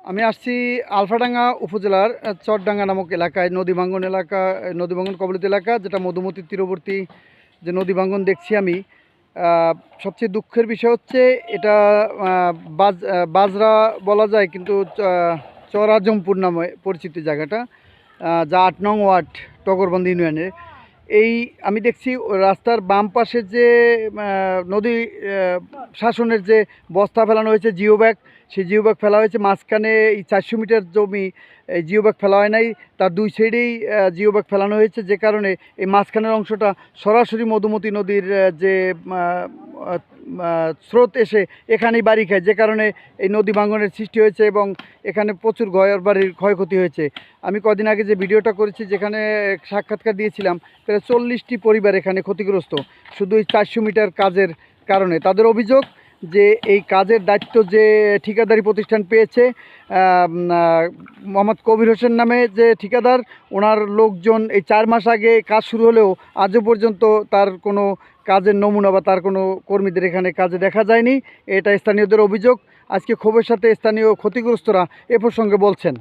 আমি আসছি আলফাডাঙ্গা উপজেলার চরডাঙ্গা নামক এলাকায় নদী ভাঙ্গন কবলিত এলাকা, যেটা মধুমতি তীরবর্তী যে নদী ভাঙ্গন দেখছি আমি। সবচেয়ে দুঃখের বিষয় হচ্ছে এটা বাজরা বলা যায়, কিন্তু চর আজমপুর নামে পরিচিত জায়গাটা, যা ৮ নং ওয়ার্ড টগরবন্দি ইউনিয়নের। এই আমি দেখছি রাস্তার বাম পাশে যে নদী শাসনের যে বস্তা ফেলানো হয়েছে, জিও ব্যাগ, সেই জিও ব্যাগ ফেলা হয়েছে মাঝখানে। এই ৪০০ মিটার জমি এই জিও ব্যাগ ফেলা হয় নাই, তার দুই সাইডেই জিও ব্যাগ ফেলানো হয়েছে, যে কারণে এই মাঝখানের অংশটা সরাসরি মধুমতি নদীর যে স্রোত এসে এখানেই বাড়ি খায়, যে কারণে এই নদী ভাঙ্গনের সৃষ্টি হয়েছে এবং এখানে প্রচুর ঘর বাড়ির ক্ষয়ক্ষতি হয়েছে। আমি কদিন আগে যে ভিডিওটা করেছি, যেখানে সাক্ষাৎকার দিয়েছিলাম, প্রায় 40টি পরিবার এখানে ক্ষতিগ্রস্ত, শুধু এই ৪০০ মিটার কাজের কারণে। তাদের অভিযোগ যে এই কাজের দায়িত্ব যে ঠিকাদারি প্রতিষ্ঠান পেয়েছে, মোহাম্মদ কবির হোসেন নামে যে ঠিকাদার, ওনার লোকজন এই ৪ মাস আগে কাজ শুরু হলেও আজও পর্যন্ত তার কোনো কাজের নমুনা বা তার কোনো কর্মীদের এখানে কাজে দেখা যায়নি। এটা স্থানীয়দের অভিযোগ। আজকে ক্ষোভের সাথে স্থানীয় ক্ষতিগ্রস্তরা এ প্রসঙ্গে বলছেন।